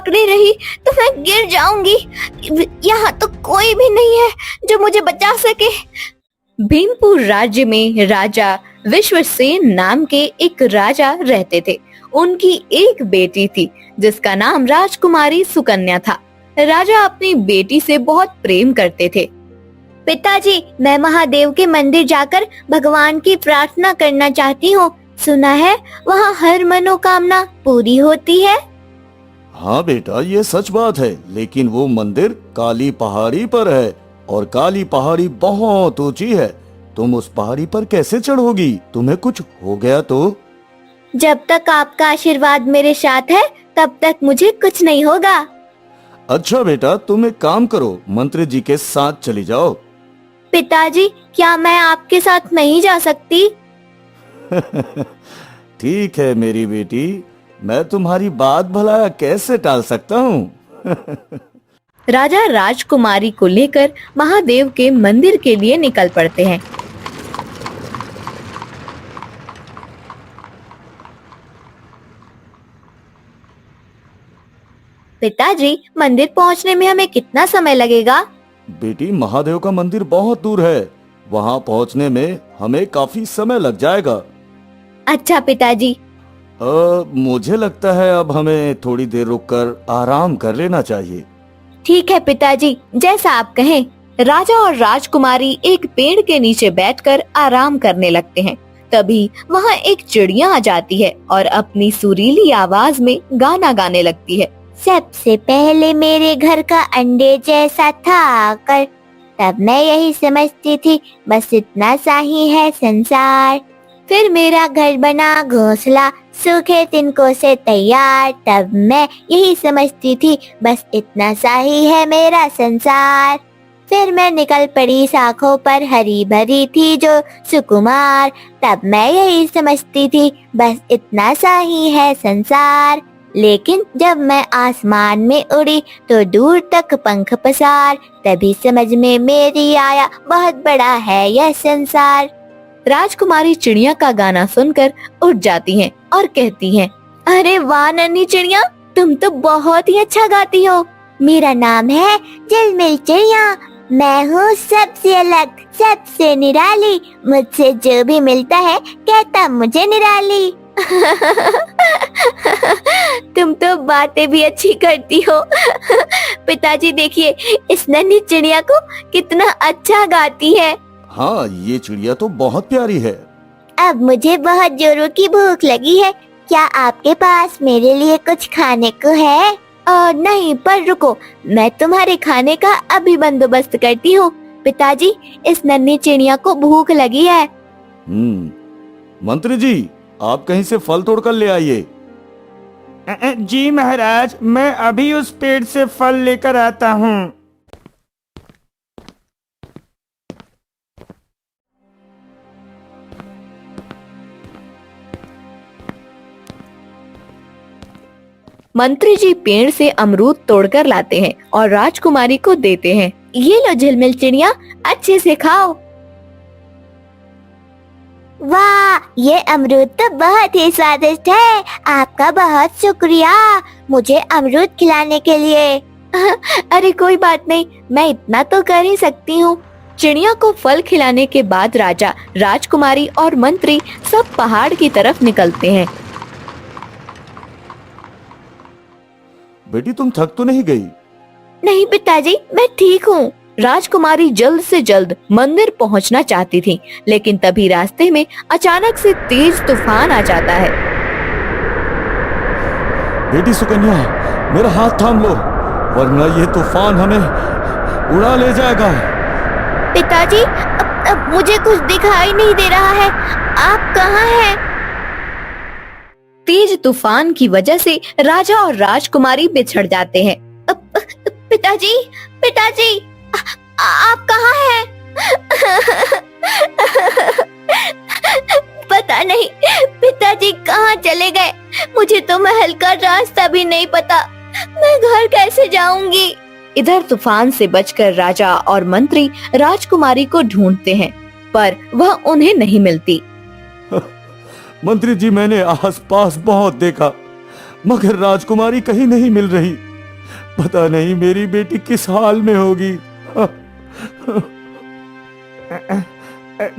पकड़ी रही तो मैं गिर जाऊंगी। यहाँ तो कोई भी नहीं है जो मुझे बचा सके। भीमपुर राज्य में राजा विश्वसेन नाम के एक राजा रहते थे। उनकी एक बेटी थी जिसका नाम राजकुमारी सुकन्या था। राजा अपनी बेटी से बहुत प्रेम करते थे। पिताजी, मैं महादेव के मंदिर जाकर भगवान की प्रार्थना करना चाहती हूँ। सुना है वहाँ हर मनोकामना पूरी होती है। हाँ बेटा, ये सच बात है, लेकिन वो मंदिर काली पहाड़ी पर है और काली पहाड़ी बहुत ऊंची है। तुम उस पहाड़ी पर कैसे चढ़ोगी? तुम्हें कुछ हो गया तो? जब तक आपका आशीर्वाद मेरे साथ है तब तक मुझे कुछ नहीं होगा। अच्छा बेटा, तुम एक काम करो, मंत्री जी के साथ चली जाओ। पिताजी, क्या मैं आपके साथ नहीं जा सकती? ठीक है मेरी बेटी, मैं तुम्हारी बात भला कैसे टाल सकता हूँ। राजा राजकुमारी को लेकर महादेव के मंदिर के लिए निकल पड़ते हैं। पिताजी, मंदिर पहुंचने में हमें कितना समय लगेगा? बेटी, महादेव का मंदिर बहुत दूर है, वहाँ पहुँचने में हमें काफी समय लग जाएगा। अच्छा पिताजी। मुझे लगता है अब हमें थोड़ी देर रुककर आराम कर लेना चाहिए। ठीक है पिताजी, जैसा आप कहें। राजा और राजकुमारी एक पेड़ के नीचे बैठकर आराम करने लगते हैं। तभी वहाँ एक चिड़िया आ जाती है और अपनी सुरीली आवाज में गाना गाने लगती है। सबसे पहले मेरे घर का अंडे जैसा था आकर, तब मैं यही समझती थी बस इतना सा ही है संसार। फिर मेरा घर बना घोंसला सूखे तिनकों से तैयार, तब मैं यही समझती थी बस इतना सा ही है मेरा संसार। फिर मैं निकल पड़ी शाखों पर हरी भरी थी जो सुकुमार, तब मैं यही समझती थी बस इतना सा ही है संसार। लेकिन जब मैं आसमान में उड़ी तो दूर तक पंख पसार, तभी समझ में मेरी आया बहुत बड़ा है यह संसार। राजकुमारी चिड़िया का गाना सुनकर उठ जाती हैं और कहती हैं, अरे वाह नन्ही चिड़िया, तुम तो बहुत ही अच्छा गाती हो। मेरा नाम है झिलमिल चिड़िया, मैं हूँ सबसे अलग, सबसे निराली। मुझसे जो भी मिलता है कहता मुझे निराली। तुम तो बातें भी अच्छी करती हो। पिताजी देखिए, इस नन्ही चिड़िया को कितना अच्छा गाती है। हाँ, ये चिड़िया तो बहुत प्यारी है। अब मुझे बहुत जोरों की भूख लगी है। क्या आपके पास मेरे लिए कुछ खाने को है? नहीं, पर रुको, मैं तुम्हारे खाने का अभी बंदोबस्त करती हूँ। पिताजी, इस नन्ही चिड़िया को भूख लगी है। मंत्री जी, आप कहीं से फल तोड़कर ले आइए। जी महाराज, मैं अभी उस पेड़ से फल लेकर आता हूँ। मंत्री जी पेड़ से अमरूद तोड़कर लाते हैं और राजकुमारी को देते हैं। ये लो झिलमिल चिड़िया, अच्छे से खाओ। वाह, ये अमरूद तो बहुत ही स्वादिष्ट है। आपका बहुत शुक्रिया मुझे अमरूद खिलाने के लिए। अरे कोई बात नहीं, मैं इतना तो कर ही सकती हूँ। चिड़िया को फल खिलाने के बाद राजा, राजकुमारी और मंत्री सब पहाड़ की तरफ निकलते हैं। बेटी, तुम थक तो नहीं गई? नहीं पिताजी, मैं ठीक हूँ। राजकुमारी जल्द से जल्द मंदिर पहुँचना चाहती थी, लेकिन तभी रास्ते में अचानक से तेज तूफान आ जाता है। बेटी सुकन्या, मेरा हाथ थाम लो, वरना ये तूफान हमें उड़ा ले जाएगा। पिताजी, अब मुझे कुछ दिखाई नहीं दे रहा है। आप कहाँ हैं? तेज तूफान की वजह से राजा और राजकुमारी बिछड़ जाते हैं। पिताजी, पिताजी, आप कहाँ हैं? पता नहीं पिताजी कहाँ चले गए। मुझे तो महल का रास्ता भी नहीं पता। मैं घर कैसे जाऊंगी? इधर तूफान से बचकर राजा और मंत्री राजकुमारी को ढूंढते हैं, पर वह उन्हें नहीं मिलती। मंत्री जी, मैंने आसपास बहुत देखा, मगर राजकुमारी कहीं नहीं मिल रही। पता नहीं मेरी बेटी किस हाल में होगी।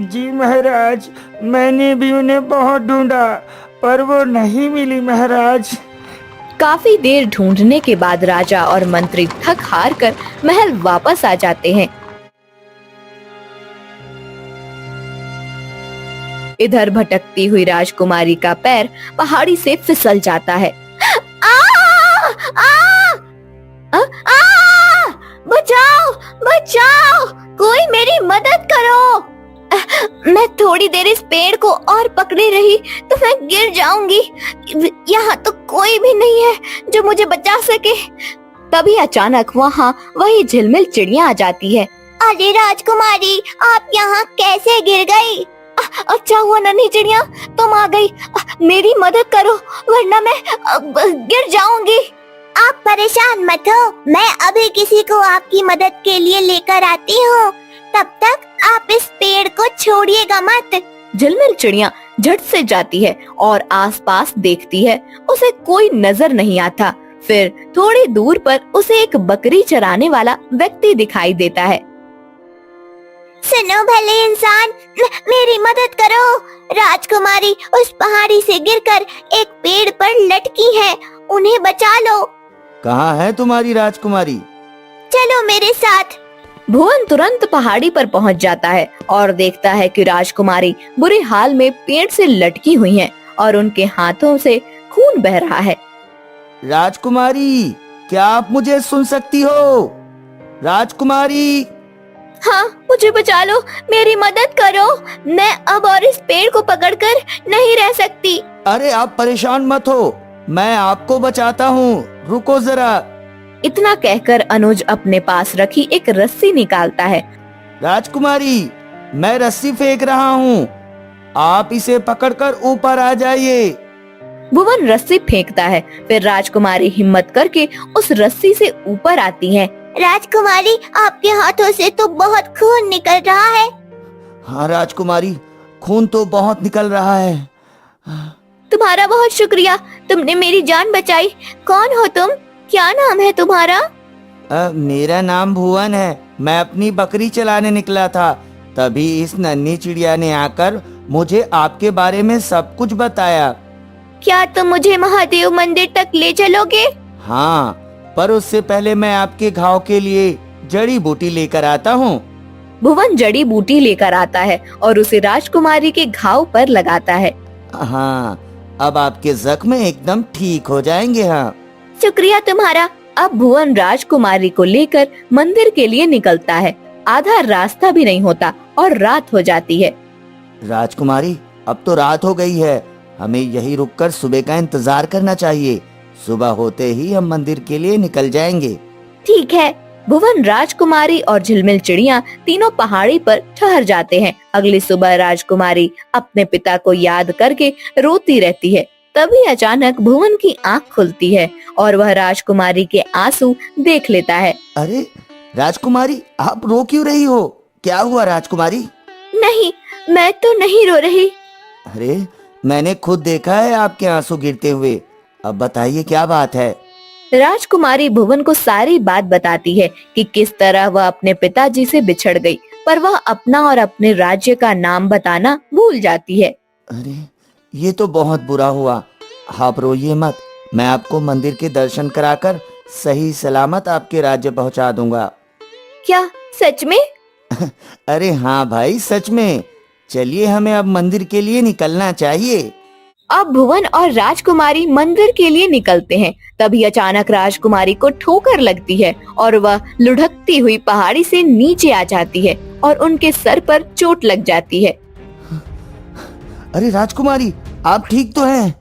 जी महाराज, मैंने भी उन्हें बहुत ढूंढा पर वो नहीं मिली महाराज। काफी देर ढूंढने के बाद राजा और मंत्री थक हार कर महल वापस आ जाते हैं। इधर भटकती हुई राजकुमारी का पैर पहाड़ी से फिसल जाता है। आ! आ! आ! आ! बचाओ, बचाओ, कोई मेरी मदद करो। मैं थोड़ी देर इस पेड़ को और पकड़ी रही तो मैं गिर जाऊंगी। यहाँ तो कोई भी नहीं है जो मुझे बचा सके। तभी अचानक वहाँ वही झिलमिल चिड़िया आ जाती है। अरे राजकुमारी, आप यहाँ कैसे गिर गई? अच्छा हुआ नन्ही चिड़िया तुम आ गई। मेरी मदद करो वरना मैं गिर जाऊंगी। आप परेशान मत हो, मैं अभी किसी को आपकी मदद के लिए लेकर आती हूँ। तब तक आप इस पेड़ को छोड़िएगा मत। झिलमिल चिड़िया झट से जाती है और आसपास देखती है। उसे कोई नजर नहीं आता। फिर थोड़ी दूर पर उसे एक बकरी चराने वाला व्यक्ति दिखाई देता है। सुनो भले इंसान, मेरी मदद करो। राजकुमारी उस पहाड़ी से गिरकर एक पेड़ पर लटकी है, उन्हें बचा लो। कहाँ है तुम्हारी राजकुमारी? चलो मेरे साथ। भुवन तुरंत पहाड़ी पर पहुंच जाता है और देखता है कि राजकुमारी बुरे हाल में पेड़ से लटकी हुई हैं और उनके हाथों से खून बह रहा है। राजकुमारी, क्या आप मुझे सुन सकती हो? राजकुमारी। हाँ, मुझे बचा लो, मेरी मदद करो। मैं अब और इस पेड़ को पकड़कर नहीं रह सकती। अरे आप परेशान मत हो, मैं आपको बचाता हूँ, रुको जरा। इतना कहकर अनुज अपने पास रखी एक रस्सी निकालता है। राजकुमारी, मैं रस्सी फेंक रहा हूँ, आप इसे पकड़कर ऊपर आ जाइए। भुवन रस्सी फेंकता है। फिर राजकुमारी हिम्मत करके उस रस्सी से ऊपर आती है। राजकुमारी, आपके हाथों से तो बहुत खून निकल रहा है। हाँ राजकुमारी, खून तो बहुत निकल रहा है। तुम्हारा बहुत शुक्रिया, तुमने मेरी जान बचाई। कौन हो तुम? क्या नाम है तुम्हारा? मेरा नाम भुवन है। मैं अपनी बकरी चलाने निकला था, तभी इस नन्ही चिड़िया ने आकर मुझे आपके बारे में सब कुछ बताया। क्या तुम मुझे महादेव मंदिर तक ले चलोगे? हाँ, पर उससे पहले मैं आपके घाव के लिए जड़ी बूटी लेकर आता हूँ। भुवन जड़ी बूटी लेकर आता है और उसे राजकुमारी के घाव पर लगाता है। हाँ, अब आपके जख्म एकदम ठीक हो जाएंगे। हाँ, शुक्रिया तुम्हारा। अब भुवन राजकुमारी को लेकर मंदिर के लिए निकलता है। आधा रास्ता भी नहीं होता और रात हो जाती है। राजकुमारी, अब तो रात हो गई है, हमें यही रुककर सुबह का इंतजार करना चाहिए। सुबह होते ही हम मंदिर के लिए निकल जाएंगे। ठीक है। भुवन, राजकुमारी और झिलमिल चिड़िया तीनों पहाड़ी पर ठहर जाते हैं। अगली सुबह राजकुमारी अपने पिता को याद करके रोती रहती है। तभी अचानक भुवन की आँख खुलती है और वह राजकुमारी के आंसू देख लेता है। अरे राजकुमारी, आप रो क्यों रही हो? क्या हुआ राजकुमारी? नहीं, मैं तो नहीं रो रही। अरे, मैंने खुद देखा है आपके आंसू गिरते हुए। अब बताइए क्या बात है? राजकुमारी भुवन को सारी बात बताती है कि किस तरह वह अपने पिताजी से बिछड़ गई, पर वह अपना और अपने राज्य का नाम बताना भूल जाती है। अरे, ये तो बहुत बुरा हुआ। आप रोइए मत, मैं आपको मंदिर के दर्शन कराकर सही सलामत आपके राज्य पहुंचा दूंगा। क्या सच में? अरे हाँ भाई, सच में। चलिए, हमें अब मंदिर के लिए निकलना चाहिए। अब भुवन और राजकुमारी मंदिर के लिए निकलते हैं। तभी अचानक राजकुमारी को ठोकर लगती है और वह लुढ़कती हुई पहाड़ी से नीचे आ जाती है और उनके सर पर चोट लग जाती है। अरे राजकुमारी, आप ठीक तो हैं?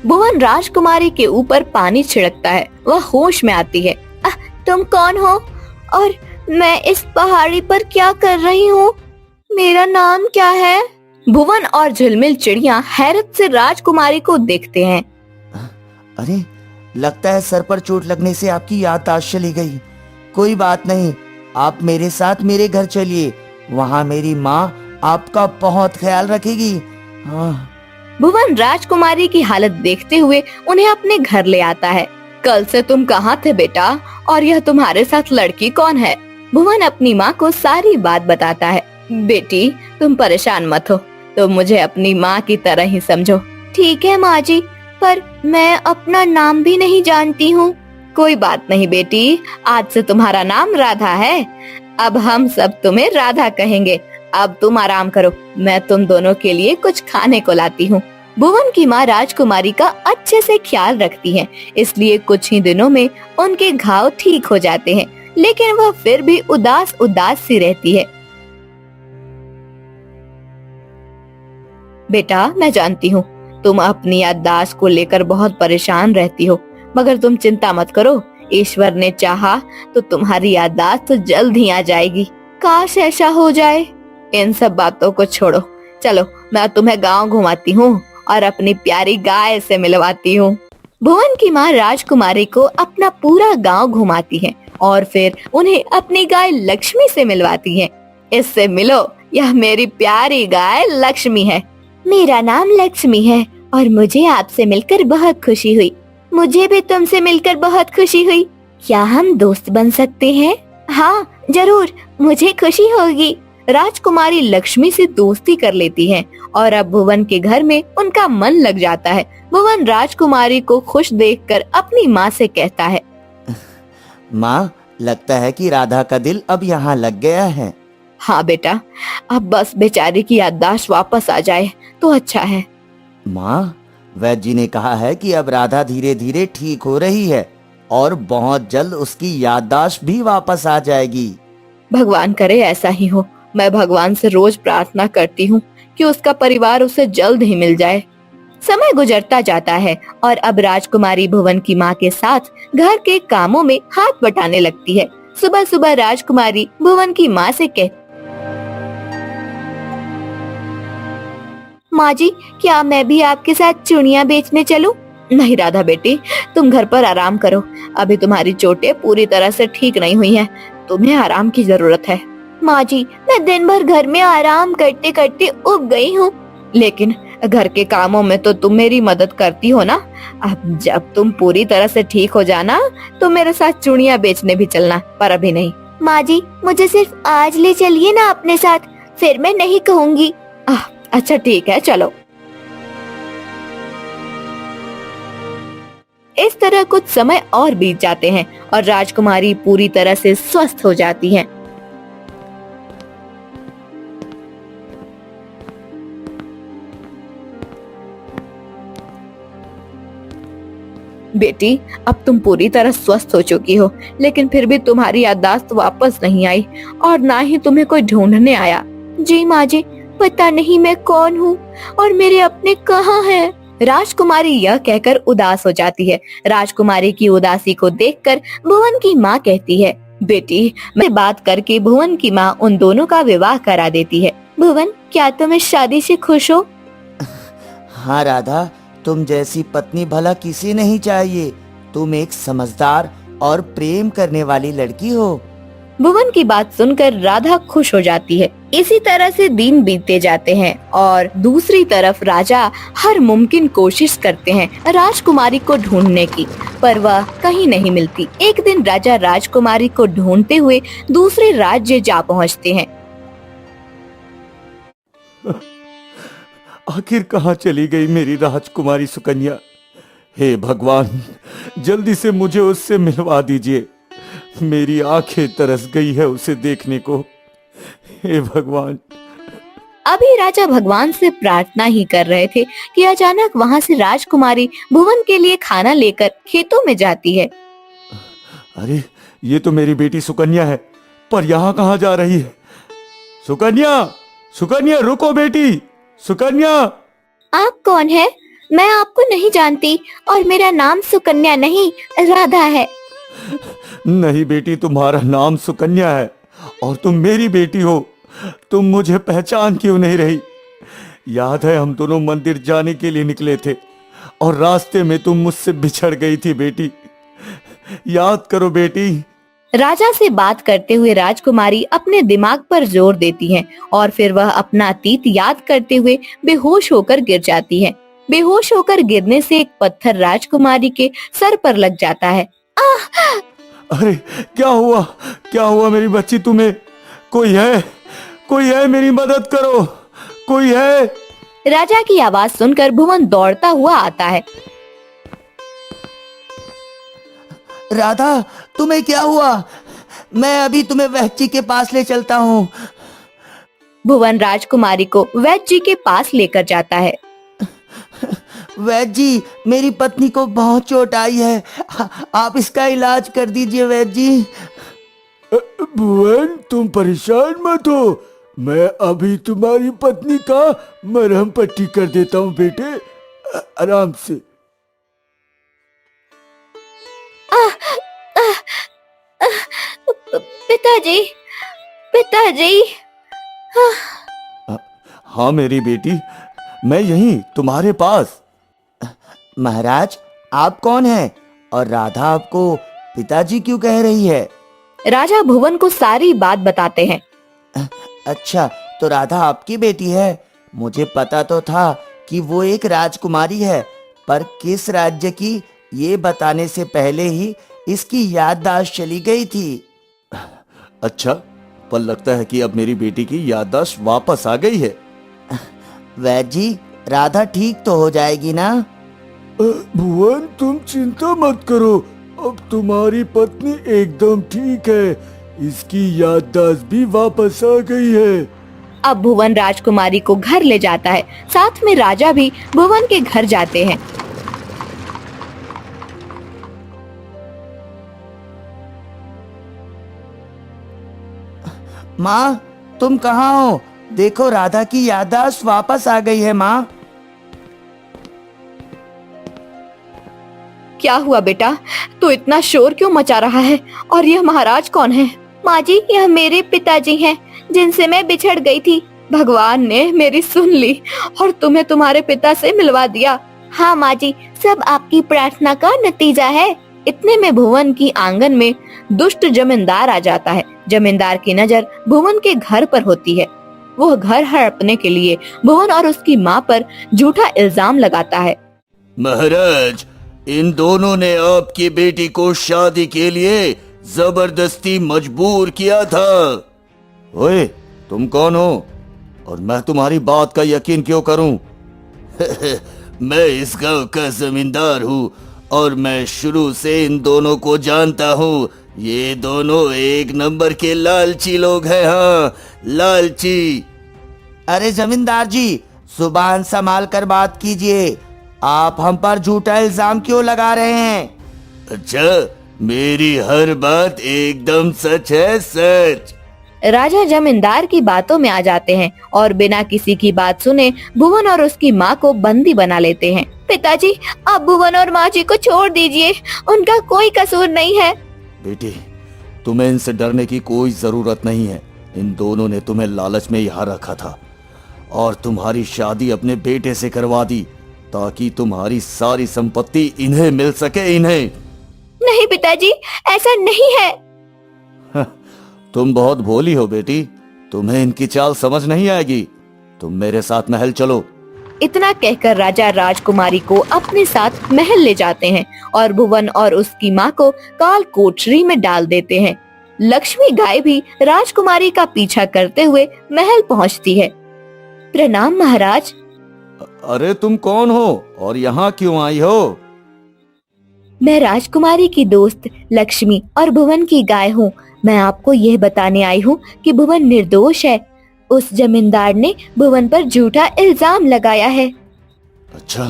भुवन राजकुमारी के ऊपर पानी छिड़कता है। वह होश में आती है। तुम कौन हो और मैं इस पहाड़ी पर क्या कर रही हूँ? मेरा नाम क्या है? भुवन और झिलमिल चिड़िया हैरत से राजकुमारी को देखते हैं। अरे, लगता है सर पर चोट लगने से आपकी याददाश्त चली गई। कोई बात नहीं, आप मेरे साथ मेरे घर चलिए, वहाँ मेरी माँ आपका बहुत ख्याल रखेगी। हाँ। भुवन राजकुमारी की हालत देखते हुए उन्हें अपने घर ले आता है। कल से तुम कहाँ थे बेटा, और यह तुम्हारे साथ लड़की कौन है? भुवन अपनी माँ को सारी बात बताता है। बेटी तुम परेशान मत हो, तुम मुझे अपनी माँ की तरह ही समझो। ठीक है माँ जी, पर मैं अपना नाम भी नहीं जानती हूँ। कोई बात नहीं बेटी, आज से तुम्हारा नाम राधा है। अब हम सब तुम्हें राधा कहेंगे। अब तुम आराम करो, मैं तुम दोनों के लिए कुछ खाने को लाती हूँ। भुवन की माँ राजकुमारी का अच्छे से ख्याल रखती है, इसलिए कुछ ही दिनों में उनके घाव ठीक हो जाते हैं, लेकिन वह फिर भी उदास उदास सी रहती है। बेटा मैं जानती हूँ तुम अपनी याददाश्त को लेकर बहुत परेशान रहती हो, मगर तुम चिंता मत करो, ईश्वर ने चाहा तो तुम्हारी याददाश्त तो जल्द ही आ जाएगी। काश ऐसा हो जाए। इन सब बातों को छोड़ो, चलो मैं तुम्हें गांव घुमाती हूँ और अपनी प्यारी गाय से मिलवाती हूँ। भुवन की माँ राजकुमारी को अपना पूरा गांव घुमाती है और फिर उन्हें अपनी गाय लक्ष्मी से मिलवाती है। इससे मिलो, यह मेरी प्यारी गाय लक्ष्मी है। मेरा नाम लक्ष्मी है और मुझे आपसे मिलकर बहुत खुशी हुई। मुझे भी तुमसे मिलकर बहुत खुशी हुई। क्या हम दोस्त बन सकते हैं? हाँ जरूर, मुझे खुशी होगी। राजकुमारी लक्ष्मी से दोस्ती कर लेती है और अब भुवन के घर में उनका मन लग जाता है। भुवन राजकुमारी को खुश देखकर अपनी माँ से कहता है, माँ, लगता है कि राधा का दिल अब यहाँ लग गया है। हाँ बेटा, अब बस बेचारी की याददाश्त वापस आ जाए तो अच्छा है। माँ, वैद्य जी ने कहा है कि अब राधा धीरे धीरे ठीक हो रही है और बहुत जल्द उसकी याददाश्त भी वापस आ जाएगी। भगवान करे ऐसा ही हो। मैं भगवान से रोज प्रार्थना करती हूँ कि उसका परिवार उसे जल्द ही मिल जाए। समय गुजरता जाता है और अब राजकुमारी भुवन की माँ के साथ घर के कामों में हाथ बटाने लगती है। सुबह सुबह राजकुमारी भुवन की माँ से कहती, माँ जी क्या मैं भी आपके साथ चूड़ियाँ बेचने चलूं? नहीं राधा बेटी, तुम घर पर आराम करो। अभी तुम्हारी चोटें पूरी तरह से ठीक नहीं हुई हैं, तुम्हें आराम की जरूरत है। माँ जी मैं दिन भर घर में आराम करते करते उब गई हूँ। लेकिन घर के कामों में तो तुम मेरी मदद करती हो ना। अब जब तुम पूरी तरह से ठीक हो जाना तो मेरे साथ चूड़ियाँ बेचने भी चलना, पर अभी नहीं। माँ जी मुझे सिर्फ आज ले चलिए ना अपने साथ, फिर मैं नहीं कहूँगी। अच्छा ठीक है चलो। इस तरह कुछ समय और बीत जाते हैं और राजकुमारी पूरी तरह से स्वस्थ हो जाती है। बेटी अब तुम पूरी तरह स्वस्थ हो चुकी हो, लेकिन फिर भी तुम्हारी याददाश्त वापस नहीं आई और ना ही तुम्हें कोई ढूंढने आया। जी माँ जी, पता नहीं मैं कौन हूँ और मेरे अपने कहाँ हैं। राजकुमारी यह कहकर उदास हो जाती है। राजकुमारी की उदासी को देखकर भुवन की माँ कहती है, बेटी मैं बात करके भुवन की माँ उन दोनों का विवाह करा देती है। भुवन क्या तुम इस शादी से खुश हो? हाँ राधा, तुम जैसी पत्नी भला किसी नहीं चाहिए। तुम एक समझदार और प्रेम करने वाली लड़की हो। भुवन की बात सुनकर राधा खुश हो जाती है। इसी तरह से दिन बीतते जाते हैं और दूसरी तरफ राजा हर मुमकिन कोशिश करते हैं राजकुमारी को ढूंढने की, पर वह कहीं नहीं मिलती। एक दिन राजा राजकुमारी को ढूंढते हुए दूसरे राज्य जा पहुंचते हैं। आखिर कहाँ चली गई मेरी राजकुमारी सुकन्या? हे भगवान, जल्दी से मुझे उससे मिलवा दीजिए। मेरी आंखें तरस गई है उसे देखने को। हे भगवान। अभी राजा भगवान से प्रार्थना ही कर रहे थे कि अचानक वहाँ से राजकुमारी भुवन के लिए खाना लेकर खेतों में जाती है। अरे ये तो मेरी बेटी सुकन्या है, पर यहाँ कहाँ जा रही है? सुकन्या, सुकन्या रुको बेटी, सुकन्या। आप कौन है? मैं आपको नहीं जानती और मेरा नाम सुकन्या नहीं राधा है। नहीं बेटी, तुम्हारा नाम सुकन्या है और तुम मेरी बेटी हो। तुम मुझे पहचान क्यों नहीं रही? याद है हम दोनों मंदिर जाने के लिए निकले थे और रास्ते में तुम मुझसे बिछड़ गई थी बेटी। याद करो बेटी। राजा से बात करते हुए राजकुमारी अपने दिमाग पर जोर देती है और फिर वह अपना अतीत याद करते हुए बेहोश होकर गिर जाती है। बेहोश होकर गिरने से एक पत्थर राजकुमारी के सर पर लग जाता है। अरे क्या हुआ मेरी बच्ची, तुम्हें कोई है, मेरी मदद करो, कोई है। राजा की आवाज सुनकर भुवन दौड़ता हुआ आता है। राधा, तुम्हें क्या हुआ? मैं अभी तुम्हें वैद्य जी के पास ले चलता हूँ। भुवन राजकुमारी को वैद्य जी के पास लेकर जाता है। वैद्य जी, मेरी पत्नी को बहुत चोट आई है, आप इसका इलाज कर दीजिए वैद्य जी। भुवन, तुम परेशान मत हो, मैं अभी तुम्हारी पत्नी का मरहम पट्टी कर देता हूँ बेटे, आराम से। पिताजी। हाँ मेरी बेटी, मैं यहीं तुम्हारे पास। महाराज, आप कौन हैं और राधा आपको पिताजी क्यों कह रही है? राजा भुवन को सारी बात बताते हैं। अच्छा, तो राधा आपकी बेटी है। मुझे पता तो था कि वो एक राजकुमारी है, पर किस राज्य की ये बताने से पहले ही इसकी याददाश्त चली गई थी। अच्छा, पर लगता है कि अब मेरी बेटी की याददाश्त वापस आ गई है। वैद्य जी, राधा ठीक तो हो जाएगी ना? भुवन, तुम चिंता मत करो, अब तुम्हारी पत्नी एकदम ठीक है, इसकी याददाश्त भी वापस आ गई है। अब भुवन राजकुमारी को घर ले जाता है। साथ में राजा भी भुवन के घर जाते हैं। माँ, तुम कहाँ हो? देखो, राधा की याददाश्त वापस आ गई है। माँ, क्या हुआ बेटा, तू इतना शोर क्यों मचा रहा है? और यह महाराज कौन है? माँ जी, यह मेरे पिताजी हैं, जिनसे मैं बिछड़ गई थी। भगवान ने मेरी सुन ली और तुम्हें तुम्हारे पिता से मिलवा दिया। हाँ माँ जी, सब आपकी प्रार्थना का नतीजा है। इतने में भुवन की आंगन में दुष्ट जमींदार आ जाता है। जमींदार की नजर भुवन के घर पर होती है। वह घर हड़पने के लिए भुवन और उसकी माँ पर झूठा इल्जाम लगाता है। महाराज, इन दोनों ने आपकी बेटी को शादी के लिए जबरदस्ती मजबूर किया था। ओए, तुम कौन हो और मैं तुम्हारी बात का यकीन क्यों करूं? मैं इस गांव का जमींदार हूँ और मैं शुरू से इन दोनों को जानता हूँ। ये दोनों एक नंबर के लालची लोग हैं। हाँ, लालची। अरे जमींदार जी, जुबान संभाल कर बात कीजिए। आप हम पर झूठा इल्जाम क्यों लगा रहे हैं? अच्छा, मेरी हर बात एकदम सच है, सच। राजा जमींदार की बातों में आ जाते हैं और बिना किसी की बात सुने भुवन और उसकी माँ को बंदी बना लेते हैं। पिताजी, आप भुवन और माँ जी को छोड़ दीजिए, उनका कोई कसूर नहीं है। बेटी, तुम्हें इनसे डरने की कोई जरूरत नहीं है। इन दोनों ने तुम्हें लालच में यहाँ रखा था और तुम्हारी शादी अपने बेटे से करवा दी ताकि तुम्हारी सारी संपत्ति इन्हें मिल सके। इन्हें नहीं पिताजी, ऐसा नहीं है। तुम बहुत भोली हो बेटी, तुम्हें इनकी चाल समझ नहीं आएगी। तुम मेरे साथ महल चलो। इतना कहकर राजा राजकुमारी को अपने साथ महल ले जाते हैं और भुवन और उसकी माँ को काल कोठरी में डाल देते हैं। लक्ष्मी गाय भी राजकुमारी का पीछा करते हुए महल पहुँचती है। प्रणाम महाराज। अरे तुम कौन हो और यहाँ क्यों आई हो? मैं राजकुमारी की दोस्त लक्ष्मी और भुवन की गाय हूँ। मैं आपको यह बताने आई हूँ कि भुवन निर्दोष है। उस जमींदार ने भुवन पर झूठा इल्जाम लगाया है। अच्छा,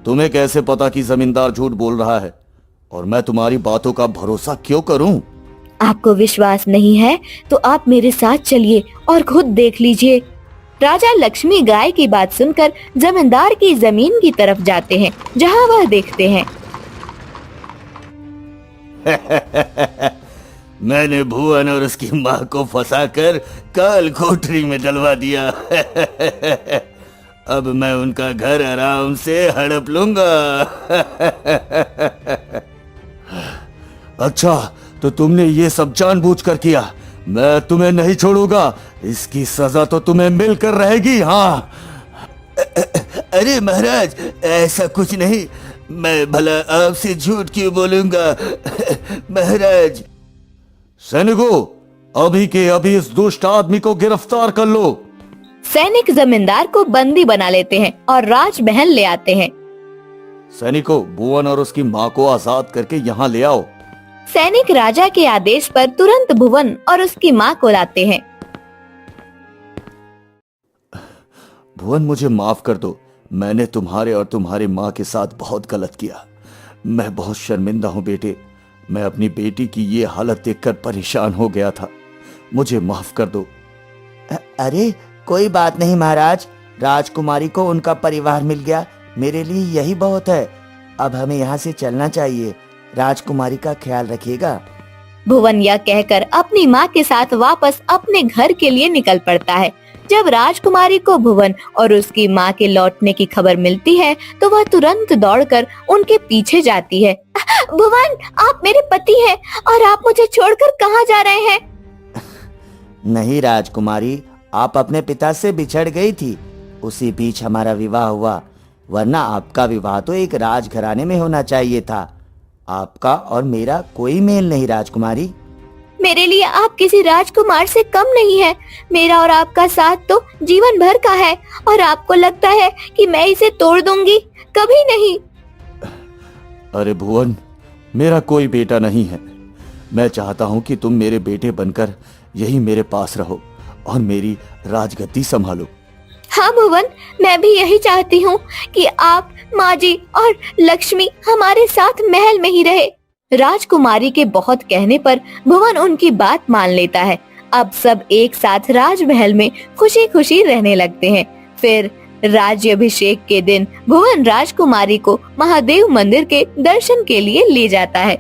तुम्हें कैसे पता कि जमींदार झूठ बोल रहा है और मैं तुम्हारी बातों का भरोसा क्यों करूं? आपको विश्वास नहीं है तो आप मेरे साथ चलिए और खुद देख लीजिए। राजा लक्ष्मी गाय की बात सुनकर जमींदार की जमीन की तरफ जाते हैं, जहां वह देखते हैं। मैंने भुवन और उसकी माँ को फंसाकर काल कोठरी में डलवा दिया। अब मैं उनका घर आराम से हड़प लूंगा। अच्छा, तो तुमने ये सब जानबूझकर किया। मैं तुम्हें नहीं छोड़ूंगा, इसकी सजा तो तुम्हें मिलकर रहेगी। हाँ, अरे महाराज, ऐसा कुछ नहीं। मैं भला आपसे झूठ क्यों बोलूंगा महाराज। सैनिकों, अभी के अभी इस दुष्ट आदमी को गिरफ्तार कर लो। सैनिक जमींदार को बंदी बना लेते हैं और राजमहल ले आते हैं। सैनिकों, भुवन और उसकी माँ को आजाद करके यहाँ ले आओ। सैनिक राजा के आदेश पर तुरंत भुवन और उसकी माँ को लाते हैं। भुवन, मुझे माफ कर दो। मैंने तुम्हारे और तुम्हारी माँ के साथ बहुत गलत किया। मैं बहुत शर्मिंदा हूँ बेटे। मैं अपनी बेटी की ये हालत देखकर परेशान हो गया था। मुझे माफ कर दो। अरे कोई बात नहीं महाराज, राजकुमारी को उनका परिवार मिल गया, मेरे लिए यही बहुत है। अब हमें यहाँ से चलना चाहिए। राजकुमारी का ख्याल रखिएगा। भुवन यह कहकर अपनी माँ के साथ वापस अपने घर के लिए निकल पड़ता है। जब राजकुमारी को भुवन और उसकी माँ के लौटने की खबर मिलती है तो वह तुरंत दौड़कर उनके पीछे जाती है। भुवन, आप मेरे पति हैं और आप मुझे छोड़कर कहाँ जा रहे हैं? नहीं राजकुमारी, आप अपने पिता से बिछड़ गई थी, उसी बीच हमारा विवाह हुआ। वरना आपका विवाह तो एक राजघराने में होना चाहिए था। आपका और मेरा कोई मेल नहीं राजकुमारी। मेरे लिए आप किसी राजकुमार से कम नहीं है। मेरा और आपका साथ तो जीवन भर का है और आपको लगता है कि मैं इसे तोड़ दूंगी? कभी नहीं। अरे भुवन, मेरा कोई बेटा नहीं है। मैं चाहता हूँ कि तुम मेरे बेटे बनकर यही मेरे पास रहो और मेरी राजगद्दी संभालो। हाँ भुवन, मैं भी यही चाहती हूँ कि आप, माँ जी और लक्ष्मी हमारे साथ महल में ही रहे। राजकुमारी के बहुत कहने पर भुवन उनकी बात मान लेता है। अब सब एक साथ राजमहल में खुशी खुशी रहने लगते हैं। फिर राज्याभिषेक के दिन भुवन राजकुमारी को महादेव मंदिर के दर्शन के लिए ले जाता है।